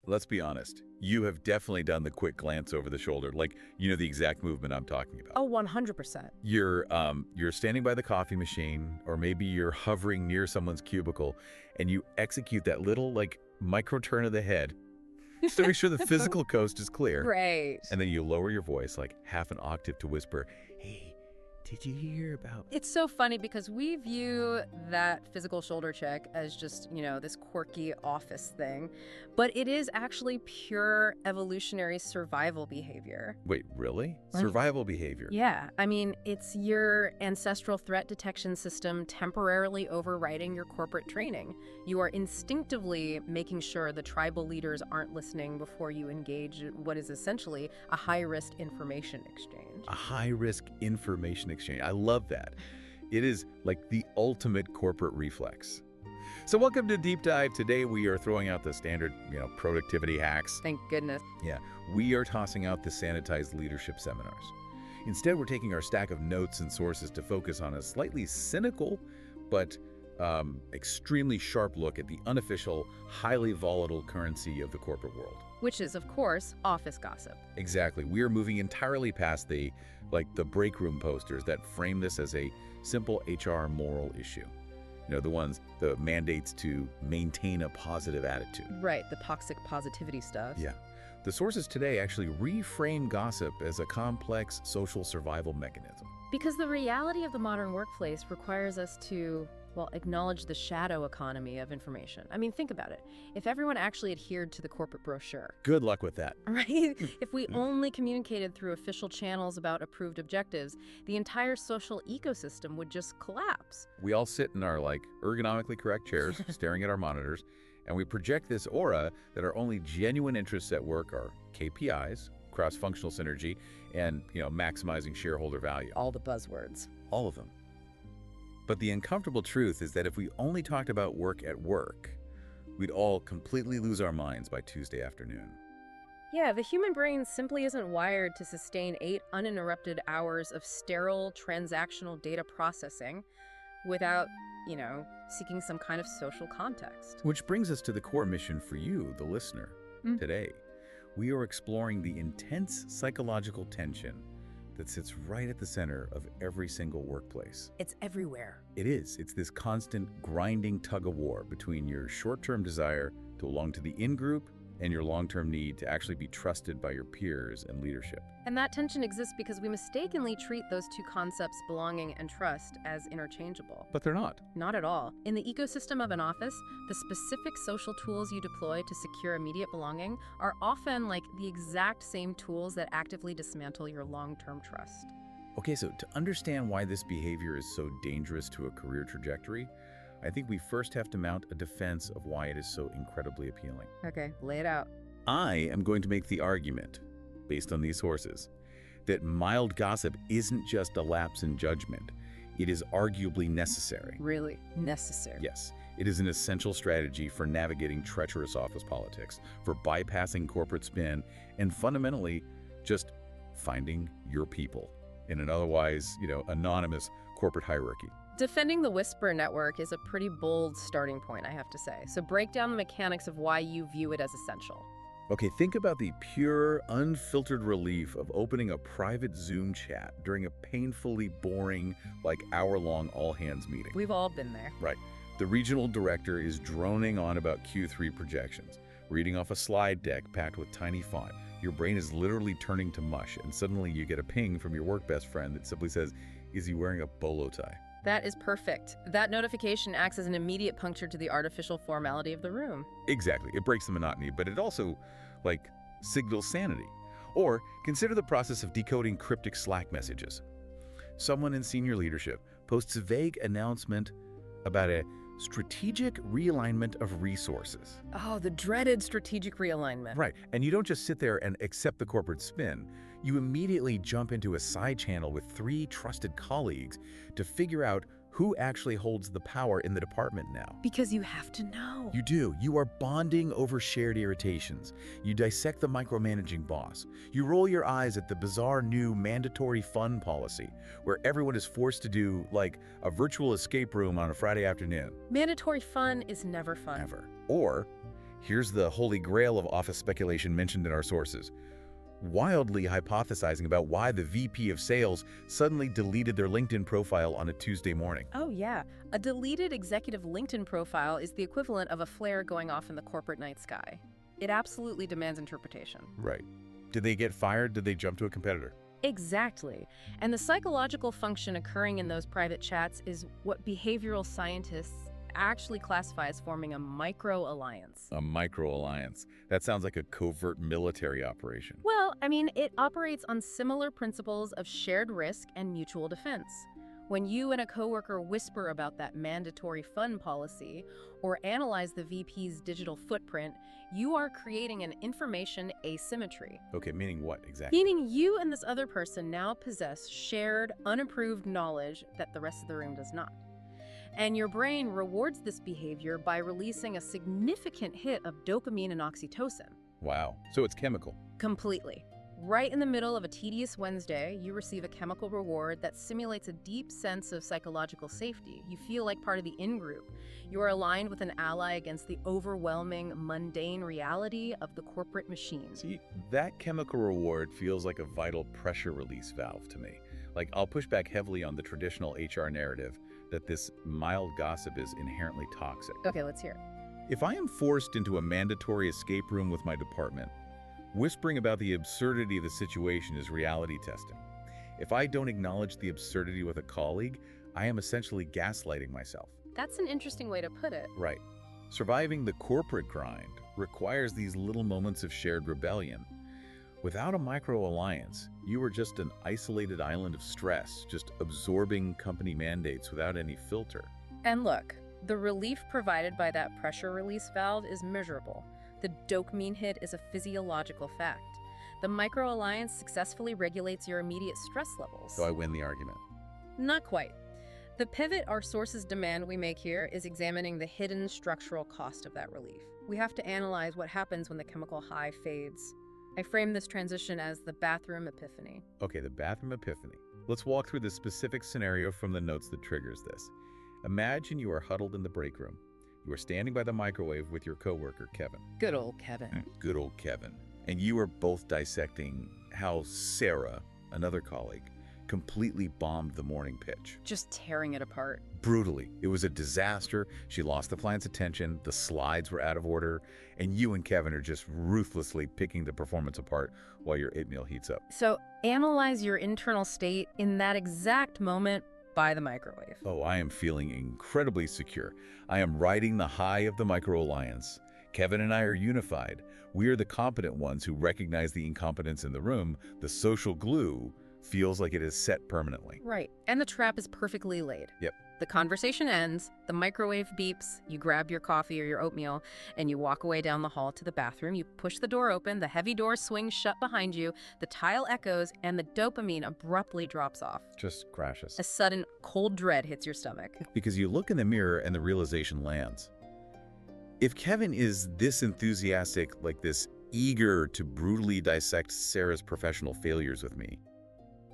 let's be honest. You have definitely done the quick glance over the shoulder, like, you know the exact movement I'm talking about. Oh, 100%. You're standing by the coffee machine, or maybe you're hovering near someone's cubicle, and you execute that little, like, micro turn of the head just to make sure the physical coast is clear. Right. And then you lower your voice like half an octave to whisper, "Hey, did you hear about..." It's so funny because we view that physical shoulder check as just, this quirky office thing, but it is actually pure evolutionary survival behavior. Wait, really? Right. Survival behavior? Yeah, I mean, it's your ancestral threat detection system temporarily overriding your corporate training. You are instinctively making sure the tribal leaders aren't listening before you engage in what is essentially a high-risk information exchange. A high-risk information exchange. I love that. It is like the ultimate corporate reflex. So welcome to Deep Dive. Today we are throwing out the standard, productivity hacks. Thank goodness. Yeah, we are tossing out the sanitized leadership seminars. Instead, we're taking our stack of notes and sources to focus on a slightly cynical but extremely sharp look at the unofficial, highly volatile currency of the corporate world. Which is, of course, office gossip. Exactly. We are moving entirely past the break room posters that frame this as a simple HR moral issue. The mandates to maintain a positive attitude. Right, the toxic positivity stuff. Yeah. The sources today actually reframe gossip as a complex social survival mechanism. Because the reality of the modern workplace requires us to, acknowledge the shadow economy of information. I mean, think about it. If everyone actually adhered to the corporate brochure. Good luck with that. Right? If we only communicated through official channels about approved objectives, the entire social ecosystem would just collapse. We all sit in our, ergonomically correct chairs, staring at our monitors, and we project this aura that our only genuine interests at work are KPIs, cross-functional synergy, and, maximizing shareholder value. All the buzzwords. All of them. But the uncomfortable truth is that if we only talked about work at work, we'd all completely lose our minds by Tuesday afternoon. Yeah, the human brain simply isn't wired to sustain 8 uninterrupted hours of sterile transactional data processing without, seeking some kind of social context. Which brings us to the core mission for you, the listener. Today, we are exploring the intense psychological tension that sits right at the center of every single workplace. It's everywhere. It is. It's this constant grinding tug-of-war between your short-term desire to belong to the in-group and your long-term need to actually be trusted by your peers and leadership. And that tension exists because we mistakenly treat those two concepts, belonging and trust, as interchangeable. But they're not. Not at all. In the ecosystem of an office, the specific social tools you deploy to secure immediate belonging are often the exact same tools that actively dismantle your long-term trust. Okay, so to understand why this behavior is so dangerous to a career trajectory, I think we first have to mount a defense of why it is so incredibly appealing. Okay, lay it out. I am going to make the argument, based on these sources, that mild gossip isn't just a lapse in judgment. It is arguably necessary. Really necessary. Yes, it is an essential strategy for navigating treacherous office politics, for bypassing corporate spin, and fundamentally, just finding your people in an otherwise, anonymous corporate hierarchy. Defending the whisper network is a pretty bold starting point, I have to say. So break down the mechanics of why you view it as essential. Okay, think about the pure, unfiltered relief of opening a private Zoom chat during a painfully boring, hour-long all-hands meeting. We've all been there. Right. The regional director is droning on about Q3 projections, reading off a slide deck packed with tiny font. Your brain is literally turning to mush, and suddenly you get a ping from your work best friend that simply says, "Is he wearing a bolo tie?" That is perfect. That notification acts as an immediate puncture to the artificial formality of the room. Exactly. It breaks the monotony, but it also, signals sanity. Or consider the process of decoding cryptic Slack messages. Someone in senior leadership posts a vague announcement about a strategic realignment of resources. Oh, the dreaded strategic realignment. Right. And you don't just sit there and accept the corporate spin. You immediately jump into a side channel with 3 trusted colleagues to figure out who actually holds the power in the department now. Because you have to know. You do. You are bonding over shared irritations. You dissect the micromanaging boss. You roll your eyes at the bizarre new mandatory fun policy, where everyone is forced to do, a virtual escape room on a Friday afternoon. Mandatory fun is never fun. Ever. Or Here's the holy grail of office speculation mentioned in our sources. Wildly hypothesizing about why the VP of sales suddenly deleted their LinkedIn profile on a Tuesday morning. Oh, yeah. A deleted executive LinkedIn profile is the equivalent of a flare going off in the corporate night sky. It absolutely demands interpretation. Right. Did they get fired? Did they jump to a competitor? Exactly. And the psychological function occurring in those private chats is what behavioral scientists actually classify as forming a micro-alliance. A micro-alliance. That sounds like a covert military operation. Well, I mean, it operates on similar principles of shared risk and mutual defense. When you and a coworker whisper about that mandatory fund policy or analyze the VP's digital footprint, you are creating an information asymmetry. Okay, meaning what exactly? Meaning you and this other person now possess shared, unapproved knowledge that the rest of the room does not. And your brain rewards this behavior by releasing a significant hit of dopamine and oxytocin. Wow. So it's chemical. Completely. Right in the middle of a tedious Wednesday, you receive a chemical reward that simulates a deep sense of psychological safety. You feel like part of the in-group. You are aligned with an ally against the overwhelming, mundane reality of the corporate machine. See, that chemical reward feels like a vital pressure release valve to me. Like, I'll push back heavily on the traditional HR narrative that this mild gossip is inherently toxic. Okay, let's hear it. If I am forced into a mandatory escape room with my department, whispering about the absurdity of the situation is reality testing. If I don't acknowledge the absurdity with a colleague, I am essentially gaslighting myself. That's an interesting way to put it. Right. Surviving the corporate grind requires these little moments of shared rebellion. Without a micro-alliance, you are just an isolated island of stress, just absorbing company mandates without any filter. And look, the relief provided by that pressure release valve is measurable. The dopamine hit is a physiological fact. The micro-alliance successfully regulates your immediate stress levels. So I win the argument. Not quite. The pivot our sources demand we make here is examining the hidden structural cost of that relief. We have to analyze what happens when the chemical high fades. I frame this transition as the bathroom epiphany. Okay, the bathroom epiphany. Let's walk through the specific scenario from the notes that triggers this. Imagine you are huddled in the break room. You are standing by the microwave with your coworker, Kevin. Good old Kevin. Good old Kevin. And you are both dissecting how Sarah, another colleague, completely bombed the morning pitch. Just tearing it apart. Brutally. It was a disaster. She lost the client's attention, the slides were out of order, and you and Kevin are just ruthlessly picking the performance apart while your oatmeal heats up. So analyze your internal state in that exact moment by the microwave. Oh, I am feeling incredibly secure. I am riding the high of the micro-alliance. Kevin and I are unified. We are the competent ones who recognize the incompetence in the room. The social glue feels like it is set permanently. Right. And the trap is perfectly laid. Yep. The conversation ends, the microwave beeps, you grab your coffee or your oatmeal, and you walk away down the hall to the bathroom. You push the door open, the heavy door swings shut behind you, the tile echoes, and the dopamine abruptly drops off. Just crashes. A sudden cold dread hits your stomach. Because you look in the mirror and the realization lands. If Kevin is this enthusiastic, like this eager to brutally dissect Sarah's professional failures with me,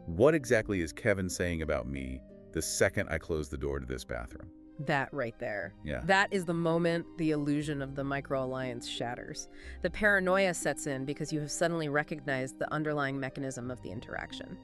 what exactly is Kevin saying about me the second I close the door to this bathroom? That right there. Yeah. That is the moment the illusion of the micro-alliance shatters. The paranoia sets in because you have suddenly recognized the underlying mechanism of the interaction.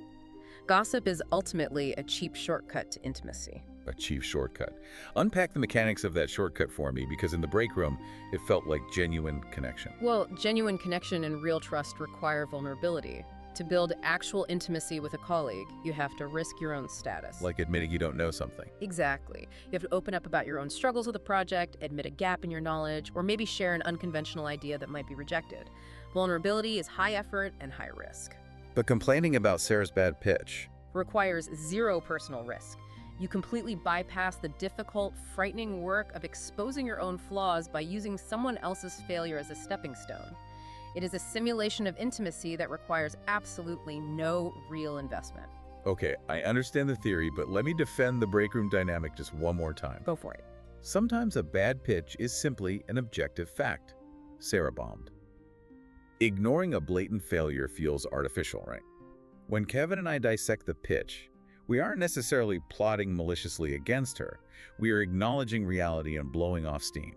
Gossip is ultimately a cheap shortcut to intimacy. A cheap shortcut. Unpack the mechanics of that shortcut for me, because in the break room, it felt like genuine connection. Well, genuine connection and real trust require vulnerability. To build actual intimacy with a colleague, you have to risk your own status. Like admitting you don't know something. Exactly. You have to open up about your own struggles with a project, admit a gap in your knowledge, or maybe share an unconventional idea that might be rejected. Vulnerability is high effort and high risk. But complaining about Sarah's bad pitch Requires zero personal risk. You completely bypass the difficult, frightening work of exposing your own flaws by using someone else's failure as a stepping stone. It is a simulation of intimacy that requires absolutely no real investment. Okay, I understand the theory, but let me defend the break room dynamic just one more time. Go for it. Sometimes a bad pitch is simply an objective fact. Sarah bombed. Ignoring a blatant failure feels artificial, right? When Kevin and I dissect the pitch, we aren't necessarily plotting maliciously against her. We are acknowledging reality and blowing off steam.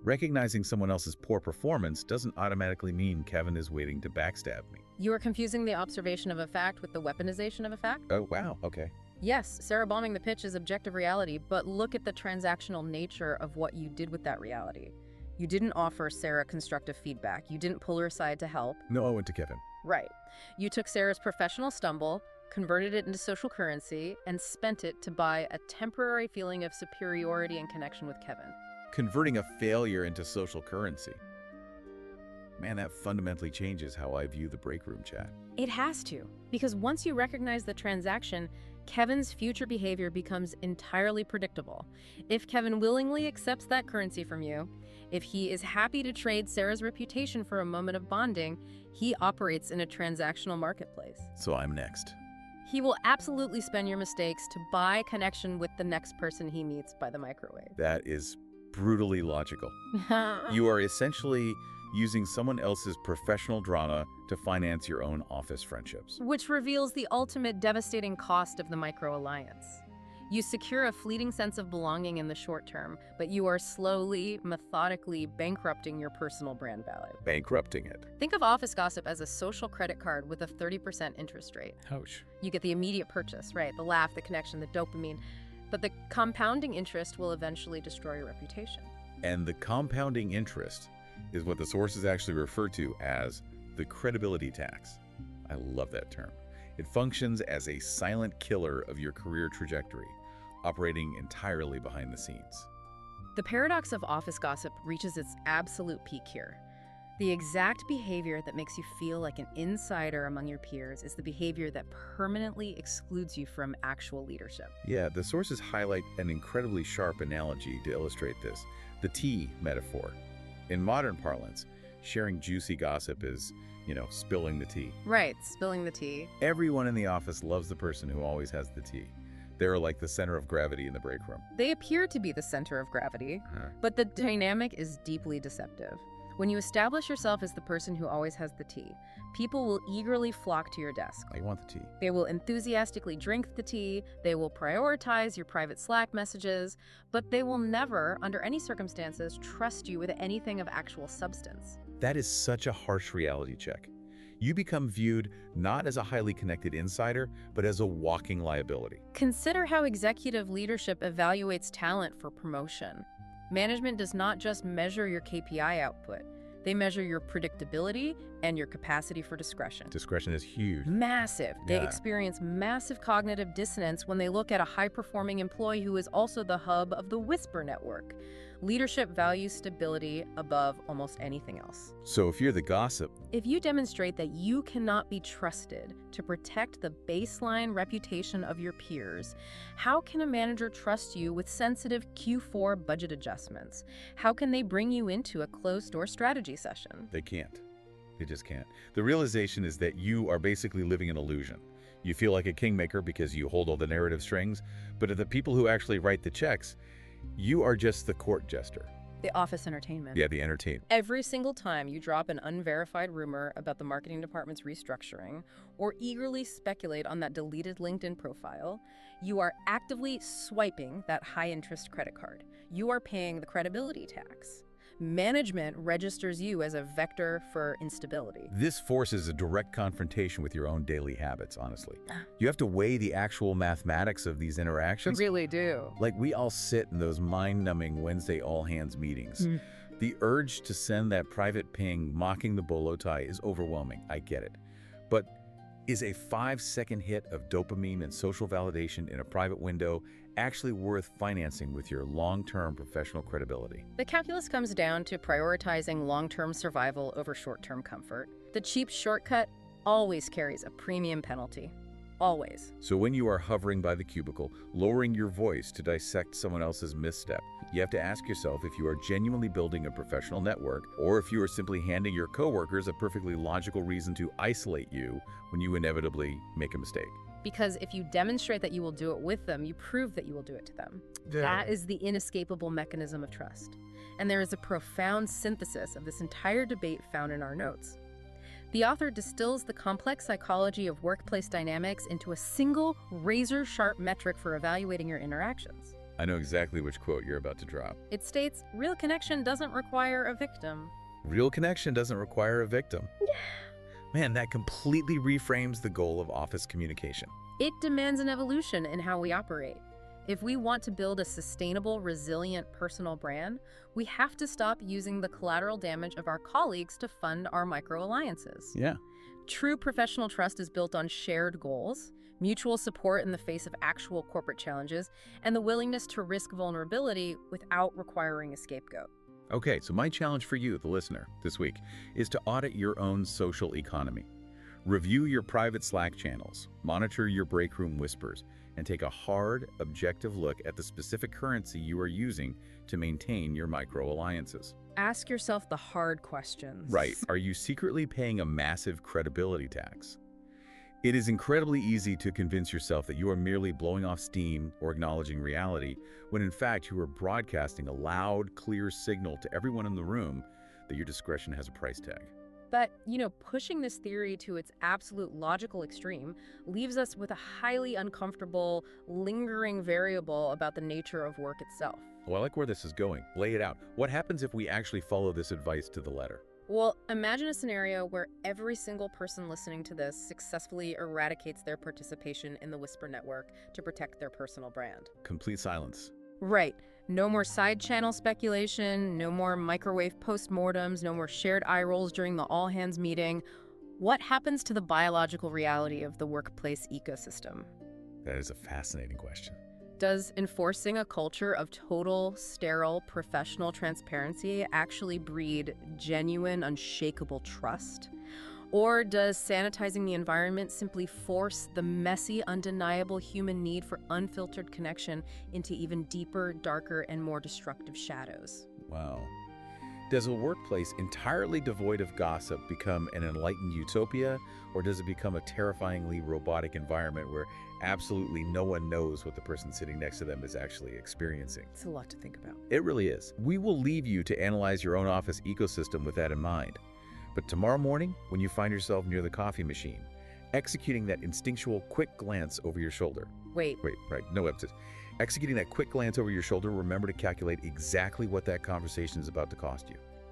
Recognizing someone else's poor performance doesn't automatically mean Kevin is waiting to backstab me. You are confusing the observation of a fact with the weaponization of a fact? Oh, wow, okay. Yes, Sarah bombing the pitch is objective reality, but look at the transactional nature of what you did with that reality. You didn't offer Sarah constructive feedback. You didn't pull her aside to help. No, I went to Kevin. Right. You took Sarah's professional stumble, converted it into social currency, and spent it to buy a temporary feeling of superiority and connection with Kevin. Converting a failure into social currency. Man, that fundamentally changes how I view the break room chat. It has to, because once you recognize the transaction, Kevin's future behavior becomes entirely predictable. If Kevin willingly accepts that currency from you, if he is happy to trade Sarah's reputation for a moment of bonding, he operates in a transactional marketplace. So I'm next. He will absolutely spend your mistakes to buy connection with the next person he meets by the microwave. That is brutally logical. You are essentially using someone else's professional drama to finance your own office friendships. Which reveals the ultimate devastating cost of the micro-alliance. You secure a fleeting sense of belonging in the short term, but you are slowly, methodically bankrupting your personal brand value. Bankrupting it. Think of office gossip as a social credit card with a 30% interest rate. Ouch. You get the immediate purchase, right? The laugh, the connection, the dopamine. But the compounding interest will eventually destroy your reputation. And the compounding interest is what the sources actually refer to as the credibility tax. I love that term. It functions as a silent killer of your career trajectory, operating entirely behind the scenes. The paradox of office gossip reaches its absolute peak here. The exact behavior that makes you feel like an insider among your peers is the behavior that permanently excludes you from actual leadership. Yeah, the sources highlight an incredibly sharp analogy to illustrate this, the tea metaphor. In modern parlance, sharing juicy gossip is, spilling the tea. Right, spilling the tea. Everyone in the office loves the person who always has the tea. They're like the center of gravity in the break room. They appear to be the center of gravity, but the dynamic is deeply deceptive. When you establish yourself as the person who always has the tea, people will eagerly flock to your desk. I want the tea. They will enthusiastically drink the tea, they will prioritize your private Slack messages, but they will never, under any circumstances, trust you with anything of actual substance. That is such a harsh reality check. You become viewed not as a highly connected insider, but as a walking liability. Consider how executive leadership evaluates talent for promotion. Management does not just measure your KPI output. They measure your predictability and your capacity for discretion. Discretion is huge. Massive. They Yeah. experience massive cognitive dissonance when they look at a high-performing employee who is also the hub of the Whisper network. Leadership values stability above almost anything else. So if you're the gossip, If you demonstrate that you cannot be trusted to protect the baseline reputation of your peers, how can a manager trust you with sensitive Q4 budget adjustments? How can they bring you into a closed-door strategy session? they can't. They just can't. The realization is that you are basically living an illusion. You feel like a kingmaker because you hold all the narrative strings, but of the people who actually write the checks, you are just the court jester. The office entertainment. Yeah, the entertainer. Every single time you drop an unverified rumor about the marketing department's restructuring or eagerly speculate on that deleted LinkedIn profile, you are actively swiping that high-interest credit card. You are paying the credibility tax. Management registers you as a vector for instability. This forces a direct confrontation with your own daily habits, honestly. You have to weigh the actual mathematics of these interactions. Really do. Like we all sit in those mind-numbing Wednesday all-hands meetings. The urge to send that private ping mocking the bolo tie is overwhelming. I get it. But is a 5-second hit of dopamine and social validation in a private window actually worth financing with your long-term professional credibility? The calculus comes down to prioritizing long-term survival over short-term comfort. The cheap shortcut always carries a premium penalty. Always. So when you are hovering by the cubicle, lowering your voice to dissect someone else's misstep, you have to ask yourself if you are genuinely building a professional network or if you are simply handing your coworkers a perfectly logical reason to isolate you when you inevitably make a mistake. Because if you demonstrate that you will do it with them, you prove that you will do it to them. That is the inescapable mechanism of trust. And there is a profound synthesis of this entire debate found in our notes. The author distills the complex psychology of workplace dynamics into a single razor-sharp metric for evaluating your interactions. I know exactly which quote you're about to drop. It states, real connection doesn't require a victim. Real connection doesn't require a victim. Man, that completely reframes the goal of office communication. It demands an evolution in how we operate. If we want to build a sustainable, resilient personal brand, we have to stop using the collateral damage of our colleagues to fund our micro-alliances. Yeah. True professional trust is built on shared goals, mutual support in the face of actual corporate challenges, and the willingness to risk vulnerability without requiring a scapegoat. Okay, so my challenge for you, the listener, this week is to audit your own social economy. Review your private Slack channels, monitor your break room whispers, and take a hard, objective look at the specific currency you are using to maintain your micro-alliances. Ask yourself the hard questions. Right. Are you secretly paying a massive credibility tax? It is incredibly easy to convince yourself that you are merely blowing off steam or acknowledging reality, when in fact you are broadcasting a loud, clear signal to everyone in the room that your discretion has a price tag. But, pushing this theory to its absolute logical extreme leaves us with a highly uncomfortable, lingering variable about the nature of work itself. Well, I like where this is going. Lay it out. What happens if we actually follow this advice to the letter? Well, imagine a scenario where every single person listening to this successfully eradicates their participation in the Whisper network to protect their personal brand. Complete silence. Right. No more side channel speculation, no more microwave postmortems, no more shared eye rolls during the all-hands meeting. What happens to the biological reality of the workplace ecosystem? That is a fascinating question. Does enforcing a culture of total, sterile, professional transparency actually breed genuine, unshakable trust? Or does sanitizing the environment simply force the messy, undeniable human need for unfiltered connection into even deeper, darker, and more destructive shadows? Wow. Does a workplace entirely devoid of gossip become an enlightened utopia, or does it become a terrifyingly robotic environment where absolutely no one knows what the person sitting next to them is actually experiencing? It's a lot to think about. It really is. We will leave you to analyze your own office ecosystem with that in mind. But tomorrow morning, when you find yourself near the coffee machine, executing that instinctual quick glance over your shoulder. Wait, Right, no emphasis. Executing that quick glance over your shoulder, remember to calculate exactly what that conversation is about to cost you.